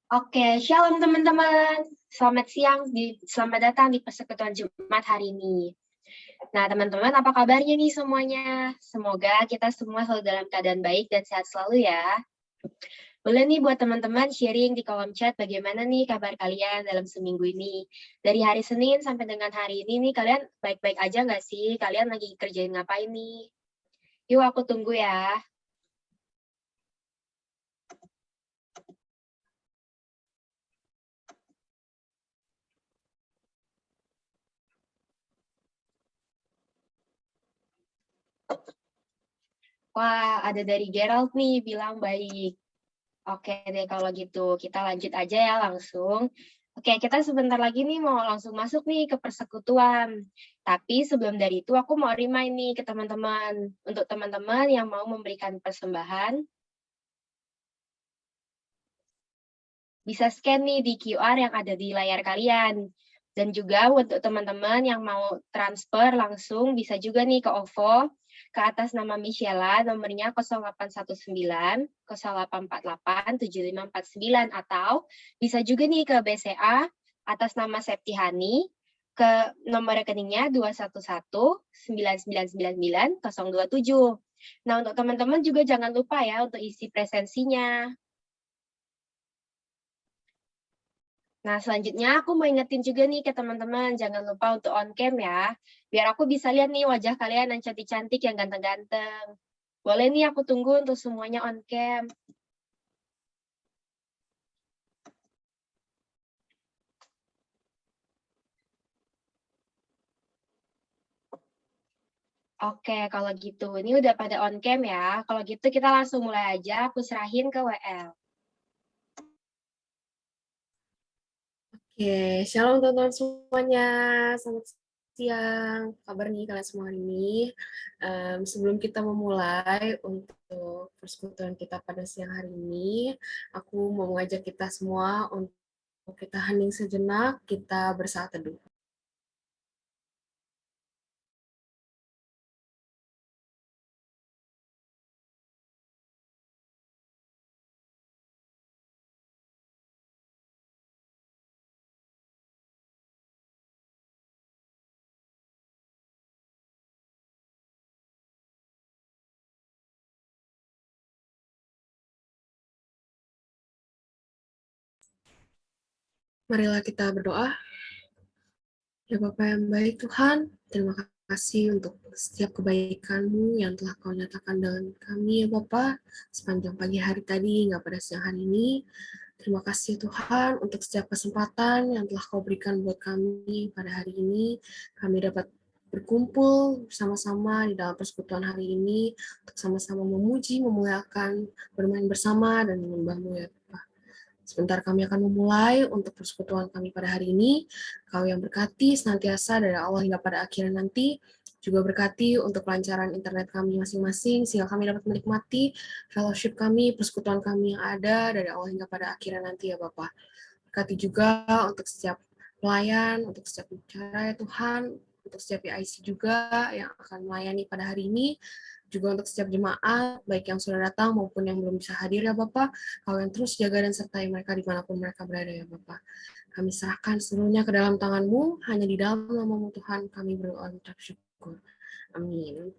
Oke, shalom teman-teman. Selamat siang, selamat datang di Persekutuan Jumat hari ini. Nah, teman-teman, apa kabarnya nih semuanya? Semoga kita semua selalu dalam keadaan baik dan sehat selalu ya. Boleh nih buat teman-teman sharing di kolom chat bagaimana nih kabar kalian dalam seminggu ini. Dari hari Senin sampai dengan hari ini nih, kalian baik-baik aja nggak sih? Kalian lagi kerjain ngapain nih? Yuk, aku tunggu ya. Wah, ada dari Gerald nih bilang baik. Oke deh kalau gitu, kita lanjut aja ya langsung. Oke, kita sebentar lagi nih mau langsung masuk nih ke persekutuan. Tapi sebelum dari itu aku mau remind nih ke teman-teman. Untuk teman-teman yang mau memberikan persembahan, bisa scan nih di QR yang ada di layar kalian. Dan juga untuk teman-teman yang mau transfer langsung bisa juga nih ke OVO ke atas nama Michela, nomornya 0819 0848 7549 atau bisa juga nih ke BCA atas nama Septihani ke nomor rekeningnya 211 9999 027. Nah, untuk teman-teman juga jangan lupa ya untuk isi presensinya. Nah, selanjutnya aku mau ingetin juga nih ke teman-teman, jangan lupa untuk on cam ya, biar aku bisa lihat nih wajah kalian yang cantik-cantik, yang ganteng-ganteng. Boleh nih aku tunggu untuk semuanya on cam. Oke, kalau gitu, ini udah pada on cam ya. Kalau gitu kita langsung mulai aja, aku serahin ke WL. Oke, shalom teman-teman semuanya. Selamat siang. Apa kabar nih kalian semua hari ini? Sebelum kita memulai untuk persekutuan kita pada siang hari ini, aku mau mengajak kita semua untuk kita hening sejenak, kita bersaat teduh. Marilah kita berdoa. Ya Bapa yang baik Tuhan, terima kasih untuk setiap kebaikan-Mu yang telah Kau nyatakan dengan kami ya Bapa sepanjang pagi hari tadi hingga pada siang hari ini. Terima kasih Tuhan untuk setiap kesempatan yang telah Kau berikan buat kami pada hari ini. Kami dapat berkumpul bersama-sama di dalam persekutuan hari ini untuk sama-sama memuji, memuliakan, bermain bersama, dan menyembah-Mu ya Bapa. Sebentar kami akan memulai untuk persekutuan kami pada hari ini. Kau yang berkati senantiasa dari awal hingga pada akhirnya nanti, juga berkati untuk kelancaran internet kami masing-masing, sehingga kami dapat menikmati fellowship kami, persekutuan kami yang ada dari awal hingga pada akhirnya nanti ya Bapak. Berkati juga untuk setiap pelayan, untuk setiap bicara ya Tuhan, untuk setiap PIC juga yang akan melayani pada hari ini, juga untuk setiap jemaat, baik yang sudah datang maupun yang belum bisa hadir ya Bapak, Kau yang terus jaga dan sertai mereka dimanapun mereka berada ya Bapak. Kami serahkan seluruhnya ke dalam tangan-Mu, hanya di dalam nama-Mu Tuhan kami berdoa dan syukur. Amin.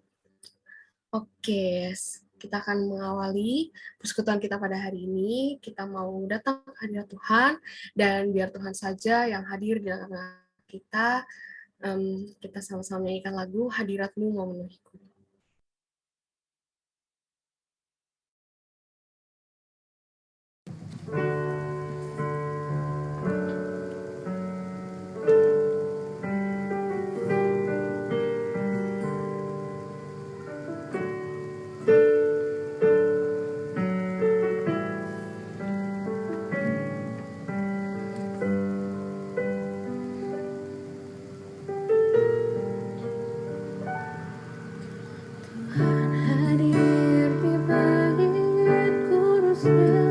Oke, kita akan mengawali persekutuan kita pada hari ini. Kita mau datang ke hadirat Tuhan, dan biar Tuhan saja yang hadir di dalam kita. Kita sama-sama menyanyikan lagu Hadirat-Mu Mau Memenuhiku. Hadir di bait kudus-Nya,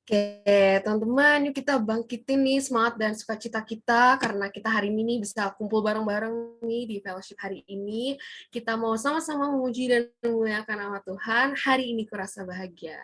Oke, teman-teman, yuk kita bangkitin nih semangat dan sukacita kita karena kita hari ini nih bisa kumpul bareng-bareng nih di fellowship hari ini. Kita mau sama-sama memuji dan memuliakan nama Tuhan. Hari ini kurasa bahagia.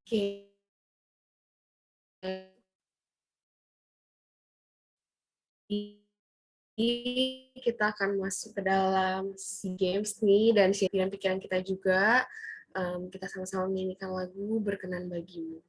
Oke. Ini kita akan masuk ke dalam SEA Games nih, dan pikiran kita juga. Kita sama-sama menyanyikan lagu Berkenan Bagimu.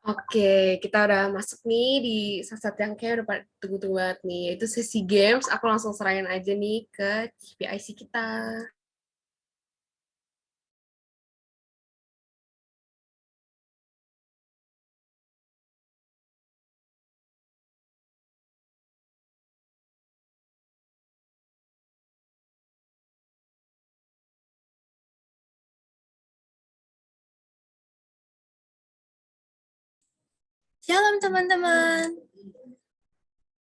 Oke, kita udah masuk nih di saat yang kayak udah tunggu-tunggu banget nih, yaitu sesi games. Aku langsung serahin aja nih ke PIC kita. Shalom teman-teman.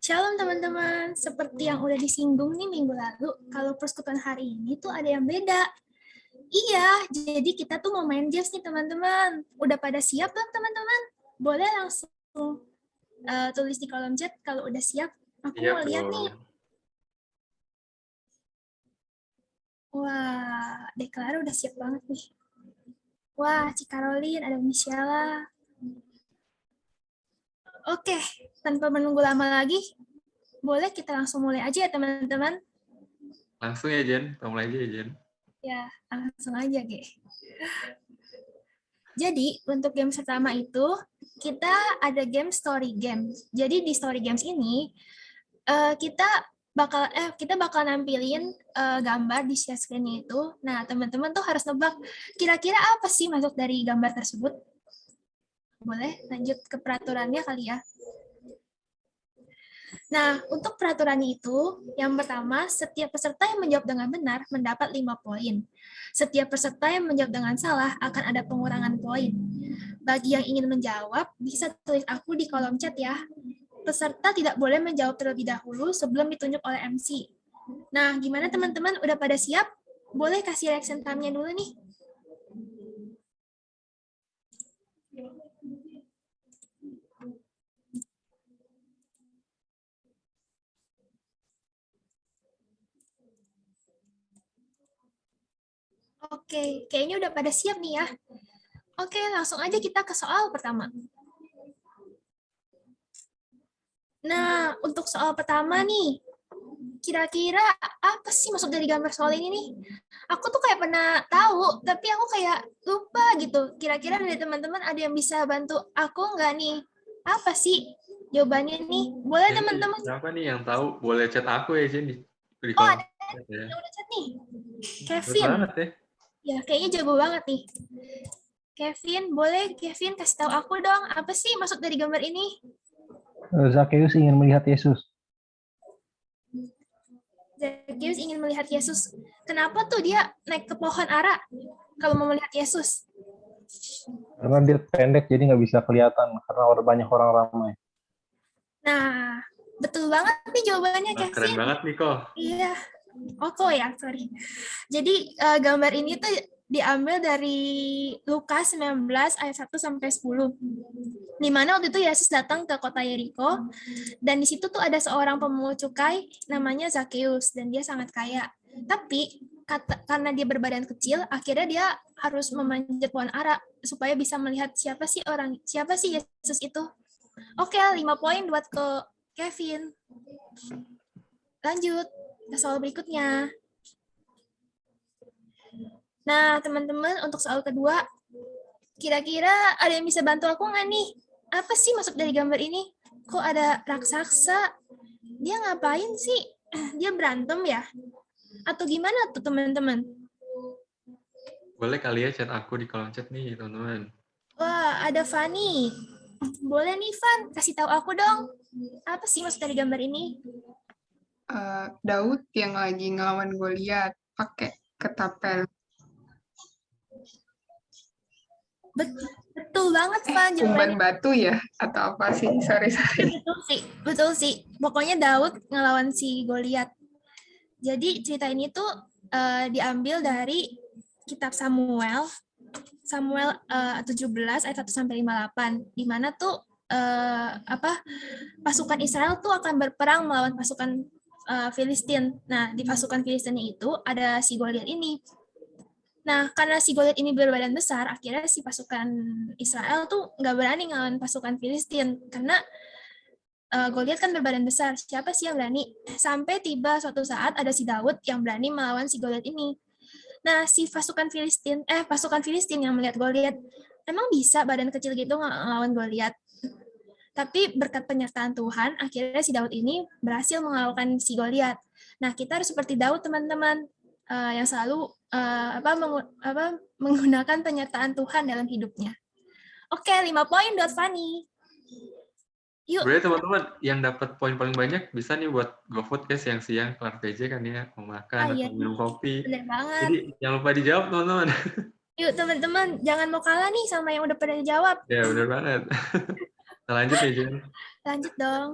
Shalom teman-teman. Seperti yang udah disinggung nih minggu lalu, kalau persekutuan hari ini tuh ada yang beda. Iya, jadi kita tuh mau main games nih teman-teman. Udah pada siap belum teman-teman? Boleh langsung tulis di kolom chat kalau udah siap. Aku mau lihat nih. Wah, Deklara udah siap banget nih. Wah, Cikarolin, ada Michelle. Oke, tanpa menunggu lama lagi, boleh kita langsung mulai aja ya teman-teman. Langsung ya Jen, kita mulai aja ya Jen. Ya, langsung aja Ge. Jadi untuk game pertama itu kita ada game story games. Jadi di story games ini kita bakal nampilin gambar di share screen itu. Nah teman-teman tuh harus nebak kira-kira apa sih masuk dari gambar tersebut. Boleh lanjut ke peraturannya kali ya. Nah, untuk peraturannya itu, yang pertama, setiap peserta yang menjawab dengan benar mendapat 5 poin. Setiap peserta yang menjawab dengan salah akan ada pengurangan poin. Bagi yang ingin menjawab, bisa tulis aku di kolom chat ya. Peserta tidak boleh menjawab terlebih dahulu sebelum ditunjuk oleh MC. Nah, gimana teman-teman? Udah pada siap? Boleh kasih reaction time-nya dulu nih. Oke, kayaknya udah pada siap nih ya. Oke, langsung aja kita ke soal pertama. Nah, untuk soal pertama nih, kira-kira apa sih maksud dari gambar soal ini nih? Aku tuh kayak pernah tahu, tapi aku kayak lupa gitu. Kira-kira dari teman-teman ada yang bisa bantu aku nggak nih? Apa sih jawabannya nih? Boleh teman-teman? Siapa nih yang tahu? Boleh chat aku ya Jen di Oh, kolom ada chat ya. yang udah chat nih. Betul Kevin. banget ya. Ya, kayaknya jago banget nih. Kevin, boleh Kevin kasih tahu aku dong, apa sih maksud dari gambar ini? Zakheus ingin melihat Yesus. Zakheus ingin melihat Yesus. Kenapa tuh dia naik ke pohon ara kalau mau melihat Yesus? Karena dia pendek jadi nggak bisa kelihatan karena banyak orang ramai. Nah, betul banget nih jawabannya Wah, Kevin. keren banget nih kok. Iya. Oh kok ya, sorry. Jadi gambar ini tuh diambil dari Lukas 19 ayat 1 sampai 10. Di mana waktu itu Yesus datang ke kota Yeriko dan di situ tuh ada seorang pemungut cukai namanya Zakheus dan dia sangat kaya. Tapi karena dia berbadan kecil, akhirnya dia harus memanjat pohon ara supaya bisa melihat siapa sih Yesus itu. Oke, 5 poin buat ke Kevin. Lanjut ke soal berikutnya. Nah, teman-teman, untuk soal kedua, kira-kira ada yang bisa bantu aku nggak nih? Apa sih masuk dari gambar ini? Kok ada raksasa? Dia ngapain sih? Dia berantem ya? Atau gimana tuh, teman-teman? Boleh kali ya chat aku di kolom chat nih, teman-teman. Wah, ada Fanny. Boleh nih, Van. Kasih tahu aku dong. Apa sih maksud dari gambar ini? Daud yang lagi ngelawan Goliat pakai ketapel. Betul banget, Van. Umban batu ya? Atau apa sih? Sorry. Betul sih. Pokoknya Daud ngelawan si Goliat. Jadi cerita ini tuh diambil dari kitab Samuel 17 ayat 1 sampai 58, di mana tuh pasukan Israel tuh akan berperang melawan pasukan Filistin. Nah, di pasukan Filistin itu ada si Goliat ini. Nah, karena si Goliat ini berbadan besar, akhirnya si pasukan Israel tuh nggak berani ngelawan pasukan Filistin karena Goliat kan berbadan besar. Siapa sih yang berani? Sampai tiba suatu saat ada si Daud yang berani melawan si Goliat ini. Nah, si pasukan Filistin yang melihat Goliat emang bisa badan kecil gitu ngelawan Goliat. Tapi berkat penyertaan Tuhan, akhirnya si Daud ini berhasil mengalahkan si Goliat. Nah, kita harus seperti Daud, teman-teman, yang selalu menggunakan penyertaan Tuhan dalam hidupnya. Oke, 5 poin buat Fanny. Yuk. Sebenarnya teman-teman yang dapat poin paling banyak bisa nih buat GoFood ya, siang-siang kelar PJ kan ya, mau makan atau minum kopi. Bener banget. Jadi jangan lupa dijawab teman-teman. Yuk teman-teman, jangan mau kalah nih sama yang udah pada jawab. Ya bener banget. Kita lanjut ya Jen. Lanjut dong.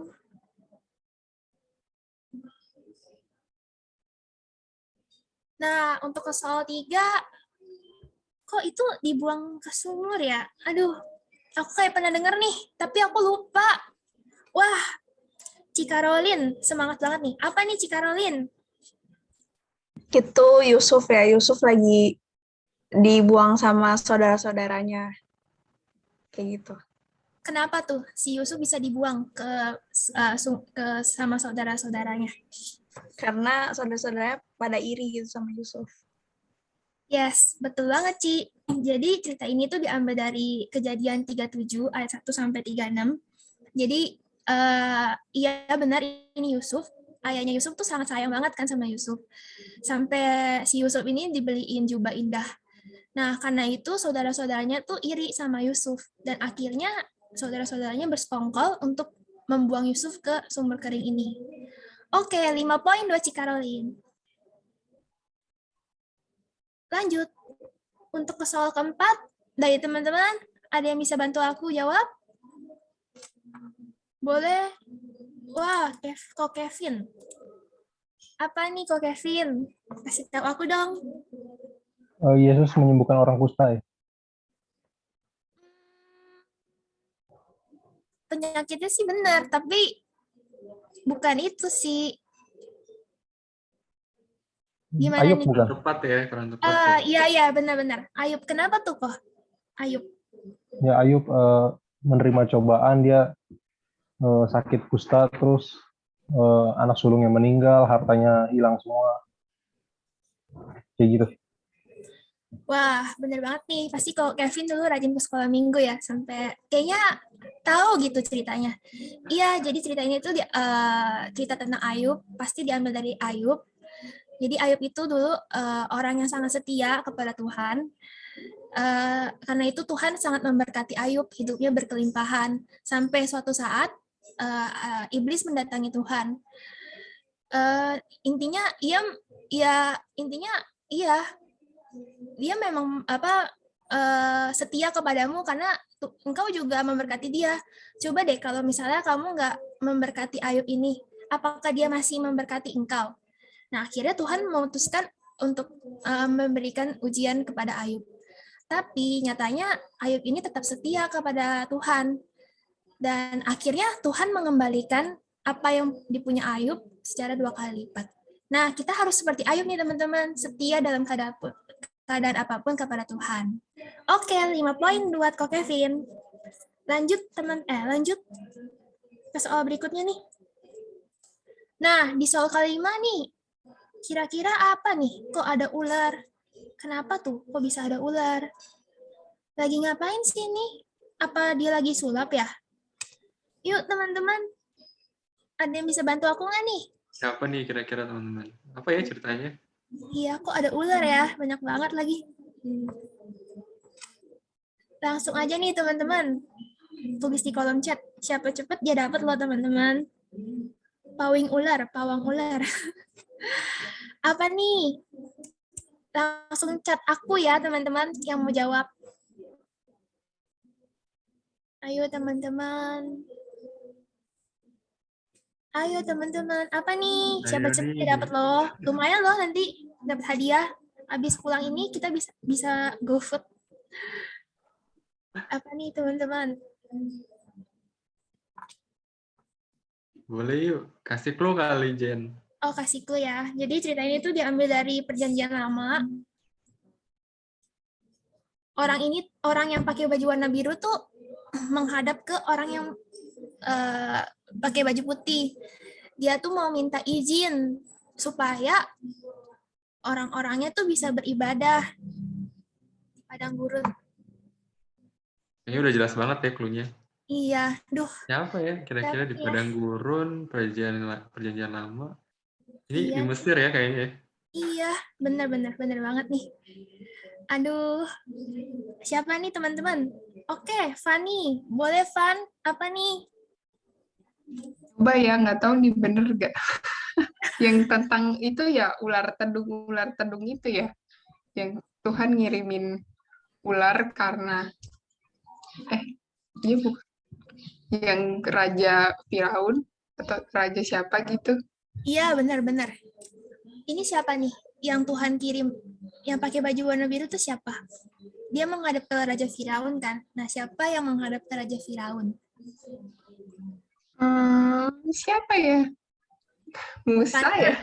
Nah, untuk ke soal 3, kok itu dibuang ke sumur ya? Aduh, aku kayak pernah denger nih, tapi aku lupa. Wah, Cikarolin, semangat banget nih. Apa nih Cikarolin? Itu Yusuf ya, Yusuf lagi dibuang sama saudara-saudaranya. Kayak gitu. Kenapa tuh si Yusuf bisa dibuang ke sama saudara-saudaranya? Karena saudara-saudaranya pada iri gitu sama Yusuf. Yes, betul banget, Ci. Jadi cerita ini tuh diambil dari Kejadian 37 ayat 1 sampai 36. Jadi iya benar ini Yusuf. Ayahnya Yusuf tuh sangat sayang banget kan sama Yusuf. Sampai si Yusuf ini dibeliin jubah indah. Nah, karena itu saudara-saudaranya tuh iri sama Yusuf. Dan akhirnya saudara-saudaranya bersekongkol untuk membuang Yusuf ke sumber kering ini. Oke, 5 poin buat Cikarolin. Lanjut. Untuk ke soal keempat, dari teman-teman, ada yang bisa bantu aku jawab? Boleh? Wah, Kok Kevin. Apa nih Kok Kevin? Kasih tahu aku dong. Yesus menyembuhkan orang kusta ya. Penyakitnya sih benar, tapi bukan itu sih. Gimana Ayub nih? bukan? Tepat ya, kurang tepat. Iya, benar-benar. Ayub, kenapa tuh kok? Ayub. Ya Ayub menerima cobaan, dia sakit kusta, terus anak sulungnya meninggal, hartanya hilang semua. Kayak gitu. Wah, bener banget nih. Pasti kok Kevin dulu rajin ke sekolah minggu ya, sampai kayaknya tahu gitu ceritanya. Iya, jadi cerita ini tuh cerita tentang Ayub, pasti diambil dari Ayub. Jadi Ayub itu dulu orang yang sangat setia kepada Tuhan. Karena itu Tuhan sangat memberkati Ayub, hidupnya berkelimpahan. Sampai suatu saat iblis mendatangi Tuhan. Intinya dia memang setia kepadamu karena engkau juga memberkati dia. Coba deh kalau misalnya kamu nggak memberkati Ayub ini, apakah dia masih memberkati engkau? Nah, akhirnya Tuhan memutuskan untuk memberikan ujian kepada Ayub. Tapi nyatanya Ayub ini tetap setia kepada Tuhan. Dan akhirnya Tuhan mengembalikan apa yang dipunya Ayub secara 2 kali lipat. Nah, kita harus seperti Ayub nih teman-teman, setia dalam keadaan apapun kepada Tuhan. Oke, 5 poin buat Kok Kevin. Lanjut ke soal berikutnya nih. Nah, di soal kelima nih, kira-kira apa nih? Kok ada ular? Kenapa tuh? Kok bisa ada ular? Lagi ngapain sih nih? Apa dia lagi sulap ya? Yuk teman-teman, ada yang bisa bantu aku nggak nih? Siapa nih kira-kira teman-teman? Apa ya ceritanya? Iya, kok ada ular ya? Banyak banget lagi. Langsung aja nih teman-teman. Tulis di kolom chat. Siapa cepet dia dapat loh teman-teman. Pawang ular. Apa nih? Langsung chat aku ya teman-teman yang mau jawab. Ayo teman-teman. Apa nih? Siapa cepet dia dapat loh. Lumayan loh nanti dapat hadiah. Habis pulang ini kita bisa GoFood. Apa nih teman-teman? Boleh yuk, kasih clue kali Jen. Oh, kasih clue ya. Jadi cerita ini tuh diambil dari Perjanjian Lama. Orang yang pakai baju warna biru tuh menghadap ke orang yang pakai baju putih. Dia tuh mau minta izin supaya orang-orangnya tuh bisa beribadah di padang gurun. Kayaknya udah jelas banget ya clue-nya. Iya, duh. Siapa ya kira-kira di Siapa ya? padang gurun, perjanjian lama. Ini di Iya, Mesir ya kayaknya. iya, bener banget nih. Aduh, siapa nih teman-teman? Oke, Fanny. Boleh, Van? Apa nih? Coba ya, nggak tahu nih bener gak. Yang tentang itu ya, ular tedung itu ya. Yang Tuhan ngirimin ular karena, iya bukan. Yang Raja Firaun, atau Raja siapa gitu. Iya, benar. Ini siapa nih yang Tuhan kirim? Yang pakai baju warna biru itu siapa? Dia menghadap ke Raja Firaun kan? Nah, siapa yang menghadap ke Raja Firaun? Siapa ya? Musa Bukan. ya?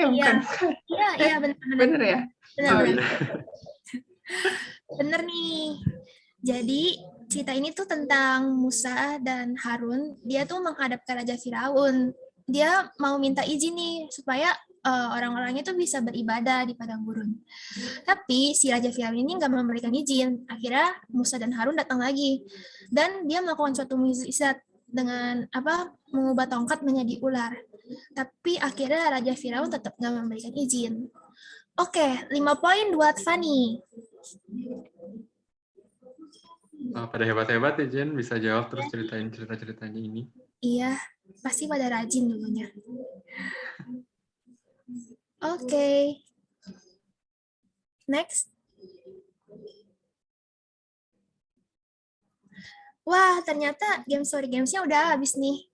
Bukan. Iya, benar. Bener ya? Benar. Oh, iya. Bener nih. Jadi cerita ini tuh tentang Musa dan Harun. Dia tuh menghadap ke Raja Firaun. Dia mau minta izin nih supaya orang-orangnya tuh bisa beribadah di padang gurun. Tapi si Raja Firaun ini nggak memberikan izin. Akhirnya Musa dan Harun datang lagi. Dan dia melakukan suatu mukjizat dengan mengubah tongkat menjadi ular. Tapi akhirnya Raja Firaun tetap nggak memberikan izin. Oke, 5 poin buat Fanny. Pada hebat-hebat ya Jen, bisa jawab terus ceritain cerita-ceritanya ini. Iya, pasti pada rajin dulunya. Oke. Next. Wah, ternyata game story games-nya udah habis nih.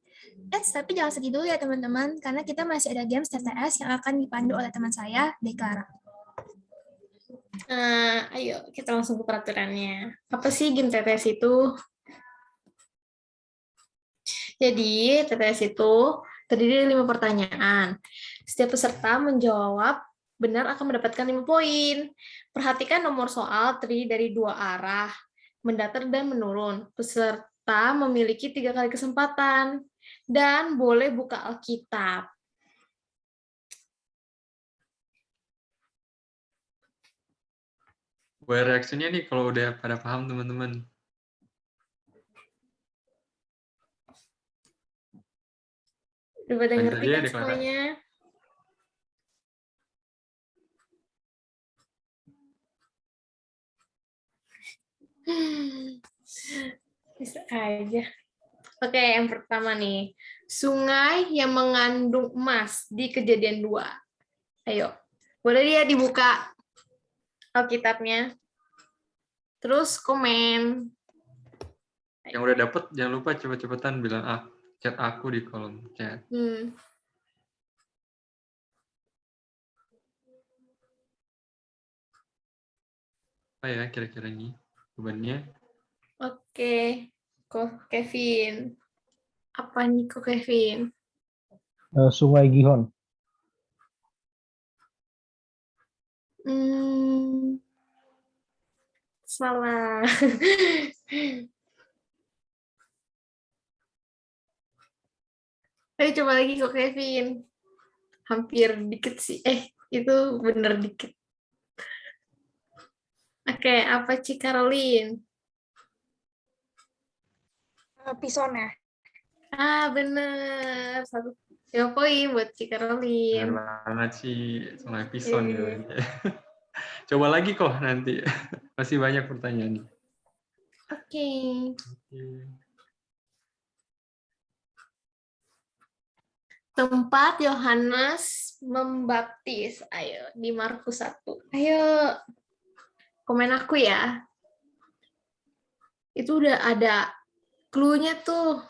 Tapi jangan sedih dulu ya teman-teman, karena kita masih ada games TTS yang akan dipandu oleh teman saya, Deklara. Ayo kita langsung ke peraturannya. Apa sih game TTS itu? Jadi TTS itu terdiri dari 5 pertanyaan. Setiap peserta menjawab benar akan mendapatkan 5 poin. Perhatikan nomor soal terdiri dari 2 arah, mendatar dan menurun. Peserta memiliki 3 kali kesempatan dan boleh buka Alkitab. Buat reaksinya nih kalau udah pada paham teman-teman. Udah pada ngerti kan semuanya? Bisa aja. Oke, yang pertama nih. Sungai yang mengandung emas di Kejadian 2. Ayo. Boleh dia dibuka Alkitabnya. Terus komen. Yang udah dapet, jangan lupa cepet-cepetan bilang chat aku di kolom chat. Apa ya kira-kira ini bebannya? Oke. Kok Kevin. Apa nih kok Kevin? Sungai Gihon. Salah. Ayo coba lagi kok Kevin. Hampir dikit sih. Itu bener dikit. Oke, apa Ci Caroline? Pison ya. Bener. 1 poin buat Ci Caroline. Bener banget sih, Sungai Pison ya. Coba lagi kok nanti. Masih banyak pertanyaan. Oke. Tempat Yohanes membaptis. Ayo, di Markus 1. Ayo, komen aku ya. Itu udah ada clue-nya tuh.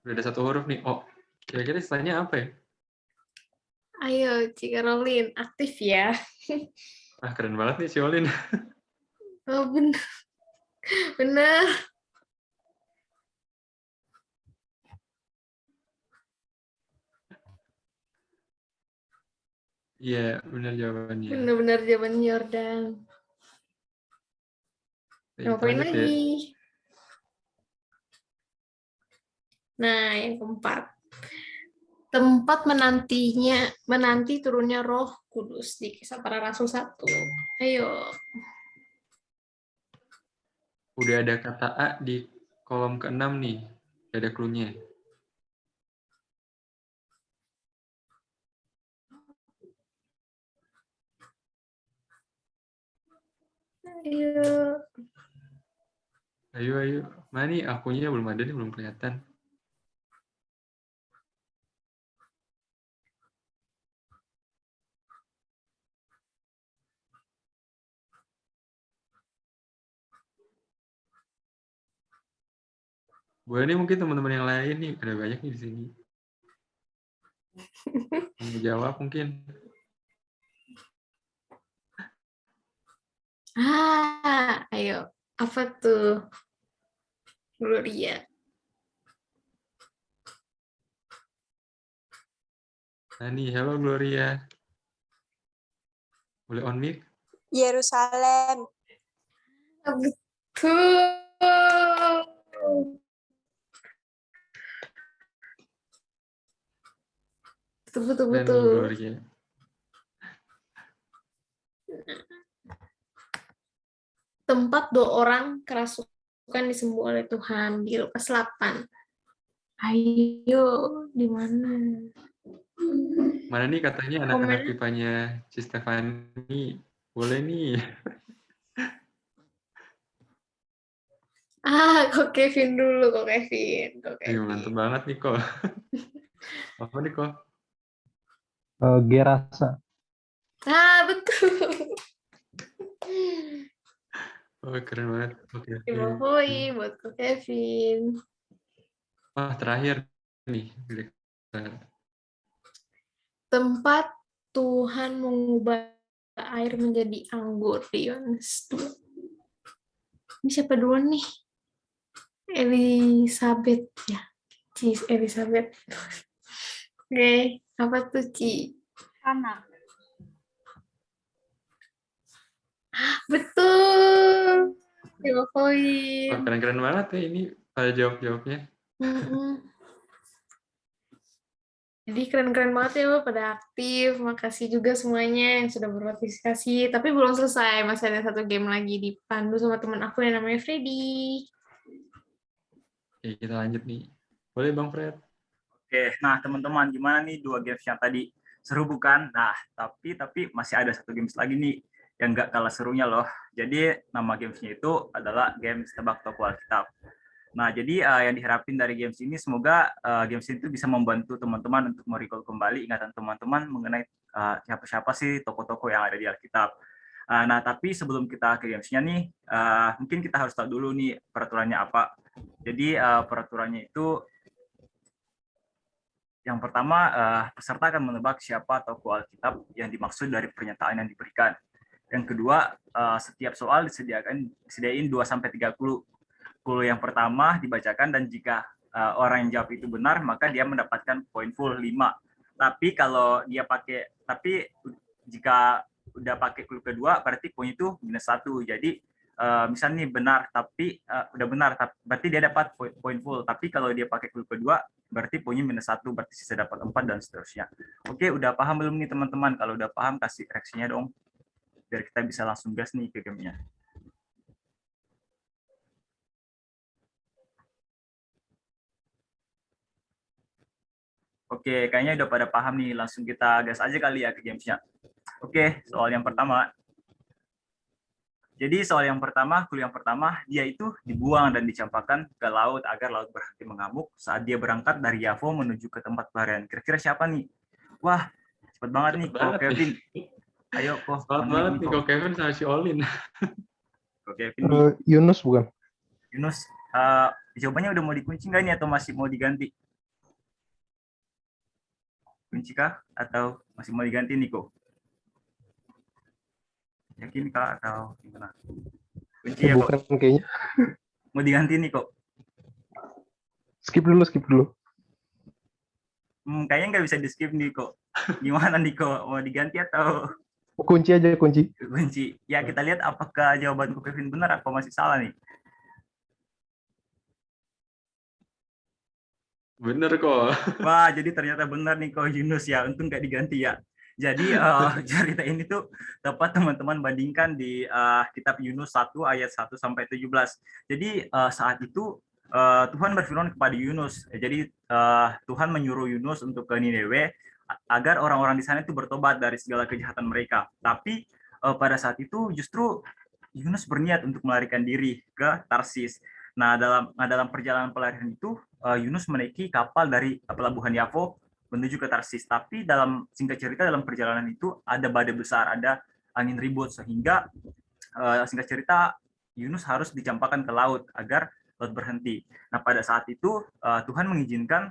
Udah ada 1 huruf nih. Oh, kira-kira istilahnya apa ya? Ayo, Ci Caroline, aktif ya. Keren banget nih si Olin. Oh, bener. Bener. Iya, benar jawabannya. Bener-bener jawaban Yordan. Cobain lagi. Nah, yang keempat. Tempat menanti turunnya Roh Kudus di Kisah Para Rasul 1. Ayo. Udah ada kata A di kolom ke-6 nih. Udah ada clue-nya. Ayo. Ayo. Mana nih akunya belum ada nih, belum kelihatan. Boleh nih mungkin teman-teman yang lain nih, ada banyak nih di sini. Mau jawab mungkin. Ayo. Apa tuh? Gloria. Nani, halo Gloria. Boleh on mic? Yerusalem. Betul. Dan Betul. Gloria. Tempat 2 orang kerasukan disembuh oleh Tuhan di Lukas 8. Ayo, di mana? Mana nih katanya anak-anak pipanya Ci Stefani. Boleh nih. Kok Kevin dulu, kok Kevin. Mantep banget nih kok. Apa nih kok? Gerasa. Betul. Oh, keren banget. Oke. Terima kasih buat kok Kevin. Terakhir nih. Tempat Tuhan mengubah air menjadi anggur di Yohanes 2. Ini siapa duluan nih? Elizabeth ya. Elizabeth. Oke, apa tuh Ci? Hana. Betul. Terima kasih. Keren-keren banget ya ini pada jawab-jawabnya. Jadi keren-keren banget ya pada aktif. Makasih juga semuanya yang sudah berpartisipasi. Tapi belum selesai, masih ada 1 game lagi dipandu sama teman aku yang namanya Freddy. Oke, kita lanjut nih. Boleh Bang Fred? Oke, nah teman-teman gimana nih 2 games yang tadi? Seru bukan? Nah, tapi masih ada 1 games lagi nih yang nggak kalah serunya loh. Jadi nama gamesnya itu adalah games tebak toko Alkitab. Nah, jadi yang diharapin dari games ini semoga games itu bisa membantu teman-teman untuk merecall kembali ingatan teman-teman mengenai siapa-siapa sih toko-toko yang ada di Alkitab. Nah, tapi sebelum kita ke gamesnya nih, mungkin kita harus tahu dulu nih peraturannya apa. Jadi peraturannya itu yang pertama, peserta akan menebak siapa tokoh Alkitab yang dimaksud dari pernyataan yang diberikan. Yang kedua, setiap soal disediain 2-3 clue. Clue yang pertama dibacakan dan jika orang yang jawab itu benar, maka dia mendapatkan poin full 5. Tapi jika udah pakai clue kedua, berarti poin itu -1. Jadi misalnya nih benar, tapi udah benar, berarti dia dapat poin full. Tapi kalau dia pakai clue kedua, berarti poinnya -1, berarti sisa dapat 4 dan seterusnya. Oke, udah paham belum nih teman-teman? Kalau udah paham, kasih reaksinya dong. Biar kita bisa langsung gas nih ke gamenya. Oke, kayaknya udah pada paham nih. Langsung kita gas aja kali ya ke gamesnya. Oke, soal yang pertama. Jadi soal yang pertama, clue yang pertama, dia itu dibuang dan dicampakkan ke laut agar laut berhenti mengamuk saat dia berangkat dari Yavo menuju ke tempat pelarian. Kira-kira siapa nih? Wah, cepet banget nih, Ko Kevin. Ayo, Ko. Cepet banget nih, Ko Kevin sama si Olin. Ko Kevin. Yunus bukan? Yunus, jawabannya udah mau dikunci nggak nih atau masih mau diganti? Kunci kah? Atau masih mau diganti nih, Ko? Yakin kah atau gimana? Kunci ya, bukan Ko? kayaknya. Mau diganti nih, Ko? Skip dulu. Kayaknya nggak bisa di-skip nih, Ko. Gimana nih, Ko? Mau diganti atau? Kunci aja, kunci. Kunci. Ya, kita lihat apakah jawaban Ko Kevin benar atau masih salah nih. Bener kok. Wah, jadi ternyata benar nih Ko Yunus ya. Untung nggak diganti ya. Jadi cerita ini tuh dapat teman-teman bandingkan di kitab Yunus 1 ayat 1 sampai 17. Jadi saat itu Tuhan berfirman kepada Yunus. Jadi Tuhan menyuruh Yunus untuk ke Niniwe agar orang-orang di sana itu bertobat dari segala kejahatan mereka. Tapi pada saat itu justru Yunus berniat untuk melarikan diri ke Tarsis. Nah, dalam perjalanan pelarian itu Yunus menaiki kapal dari pelabuhan Yafo menuju ke Tarsis. Tapi dalam singkat cerita dalam perjalanan itu ada badai besar, ada angin ribut sehingga singkat cerita Yunus harus dicampakkan ke laut agar laut berhenti. Nah, pada saat itu Tuhan mengizinkan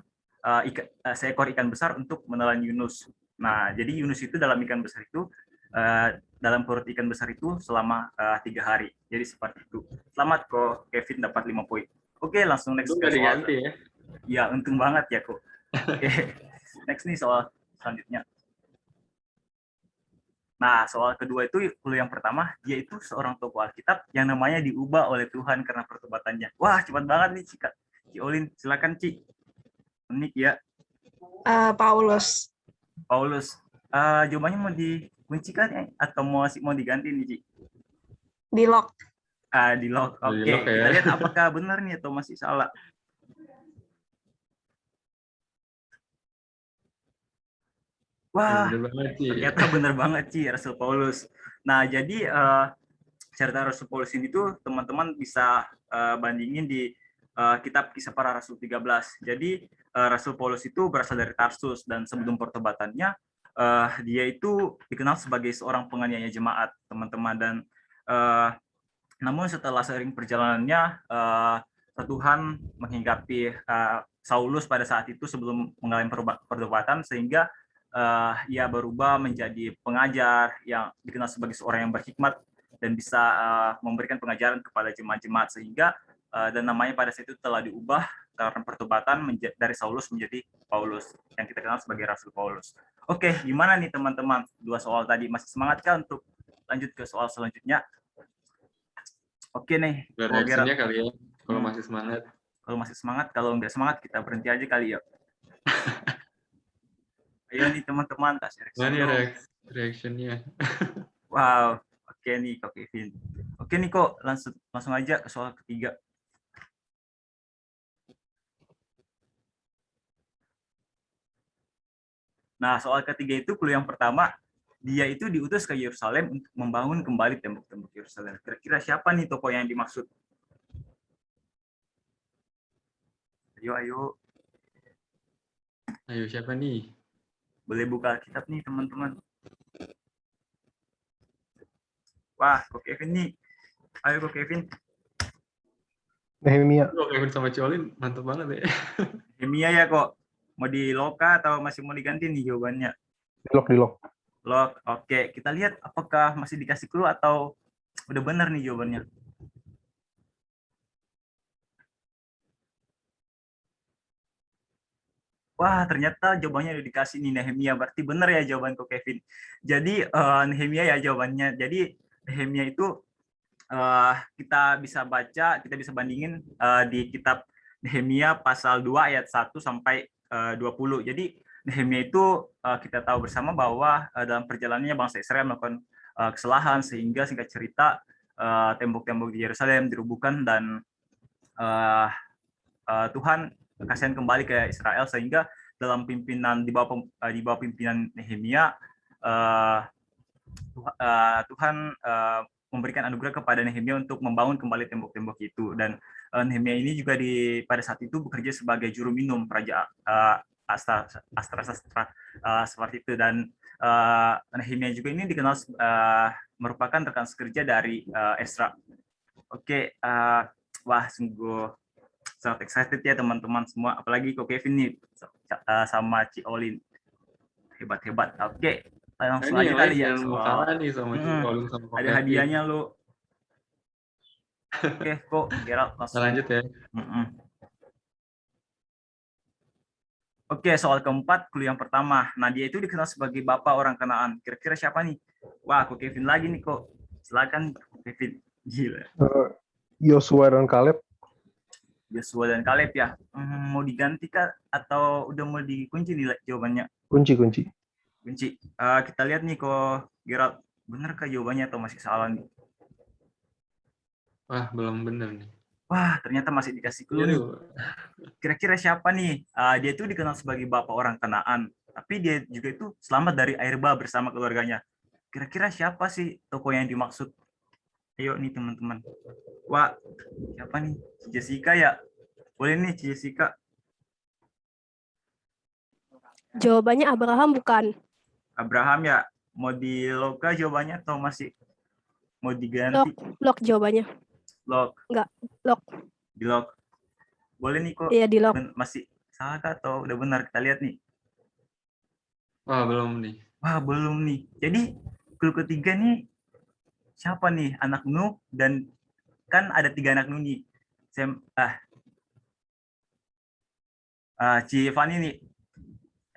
seekor ikan besar untuk menelan Yunus. Nah, jadi Yunus itu dalam ikan besar itu dalam perut ikan besar itu selama 3 hari. Jadi seperti itu. Selamat kok Kevin dapat 5 poin. Oke, langsung next ke soal. Ya. Ya, untung banget ya kok. Oke. Next nih soal selanjutnya. Nah, soal kedua itu clue yang pertama, dia itu seorang tokoh Alkitab yang namanya diubah oleh Tuhan karena pertobatannya. Wah, cepat banget nih, Cika. Ci Olin, silakan Ci. Unik ya. Paulus. Paulus. Jawabannya mau dikuncikan atau mau diganti nih, Ci? Di lock. Di lock. Oke, kita lihat apakah benar nih atau masih salah. Wah, ternyata benar banget Ci, Rasul Paulus. Nah, jadi cerita Rasul Paulus ini tuh teman-teman bisa bandingin di kitab Kisah Para Rasul 13. Jadi Rasul Paulus itu berasal dari Tarsus dan sebelum pertobatannya dia itu dikenal sebagai seorang penganiaya jemaat, teman-teman. Dan namun setelah sering perjalanannya Tuhan menghinggapi Saulus pada saat itu sebelum mengalami pertobatan sehingga ia berubah menjadi pengajar yang dikenal sebagai seorang yang berhikmat dan bisa memberikan pengajaran kepada jemaat-jemaat sehingga dan namanya pada saat itu telah diubah karena pertobatan dari Saulus menjadi Paulus yang kita kenal sebagai Rasul Paulus. Oke, gimana nih teman-teman? 2 soal tadi masih semangat kan untuk lanjut ke soal selanjutnya? Oke nih. Reaksinya kali ya, kalau masih semangat. Kalau masih semangat, kalau nggak semangat kita berhenti aja kali ya. Ayo nih teman-teman, kasih reaksinya. Wow, oke nih Kok Kevin. Oke nih kok, langsung aja ke soal ketiga. Nah, soal ketiga itu clue yang pertama, dia itu diutus ke Yerusalem untuk membangun kembali tembok-tembok Yerusalem. Kira-kira siapa nih tokoh yang dimaksud? Ayo. Ayo, siapa nih? Boleh buka Alkitab nih, teman-teman. Wah, Kok Kevin nih. Ayo, Kok Kevin. Nehemia. Kok Kevin sama Ciolin, mantap banget ya. Nehemia ya kok. Mau di lock atau masih mau diganti nih jawabannya? Di lock. Lock. Oke, kita lihat apakah masih dikasih clue atau udah benar nih jawabannya. Wah, ternyata jawabannya udah dikasih nih Nehemia. Berarti benar ya jawaban Kok Kevin. Jadi Nehemia ya jawabannya. Jadi Nehemia itu kita bisa baca, kita bisa bandingin di kitab Nehemia pasal 2 ayat 1 sampai 20. Jadi Nehemia itu kita tahu bersama bahwa dalam perjalanannya bangsa Israel melakukan kesalahan sehingga singkat cerita tembok-tembok di Yerusalem dirubuhkan dan Tuhan kasihan kembali ke Israel sehingga dalam pimpinan di bawah pimpinan Nehemia Tuhan memberikan anugerah kepada Nehemia untuk membangun kembali tembok-tembok itu. Dan Nehemia ini juga pada saat itu bekerja sebagai juru minum Raja Astra seperti itu. Dan Nehemia juga ini dikenal merupakan rekan sekerja dari Ezra. Oke, wah sungguh sangat excited ya teman-teman semua, apalagi Kok Kevin nih sama Ci Olin, hebat-hebat. Oke, langsung aja kali ya. Nih sama Ci Olin sama Kok ada hadiahnya lo. Oke, kok Gerald langsung lanjut ya. Oke, soal keempat, clue yang pertama. Nah, dia itu dikenal sebagai bapak orang Kanaan. Kira-kira siapa nih? Wah, Kok Kevin lagi nih kok. Silakan Kok Kevin. Gila. Yosua dan Kaleb. Yosua dan Kaleb ya. Mau diganti kah atau udah mau dikunci nih jawabannya? Kunci. Benci. Kita lihat nih kok Gerald, bener kah jawabannya atau masih salah nih? Wah, belum bener nih. Wah, ternyata masih dikasih clue nih. Aduh. Kira-kira siapa nih? Dia itu dikenal sebagai bapak orang Kanaan, tapi dia juga itu selamat dari air bah bersama keluarganya. Kira-kira siapa sih tokoh yang dimaksud? Ayo nih teman-teman. Wah, siapa nih? Jessica ya? Boleh nih Jessica. Jawabannya Abraham bukan? Abraham ya? Mau di loka jawabannya atau masih mau diganti? Lock jawabannya. Lock. Enggak, lock. Di lock. Boleh nih kok. Iya, di lock. Masih salah kah atau udah benar? Kita lihat nih. Wah, belum nih. Wah, belum nih. Jadi clue ketiga nih siapa nih? Anak Nuh, dan kan ada 3 anak Nuh nih. Ci Fani nih.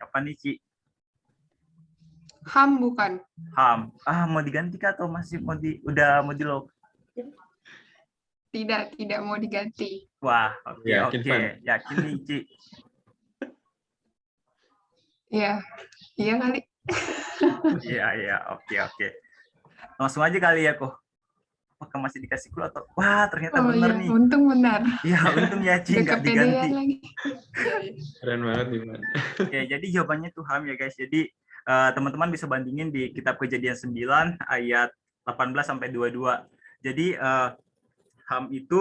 Apa nih, Ci? Ham bukan? Ham. Mau diganti kah atau masih udah mau di lock? Tidak mau diganti. Wah, oke. Yakin nih, Ci. Iya kali. Iya, oke. Langsung aja kali ya kok. Apakah masih dikasih clue atau wah ternyata benar nih. Untung benar. Iya, untung ya Ci nggak diganti. Lagi. Keren banget Diman. Oke, jadi jawabannya tuh Ham ya guys. Jadi teman-teman bisa bandingin di kitab Kejadian 9 ayat 18 sampai 22. Jadi Ham itu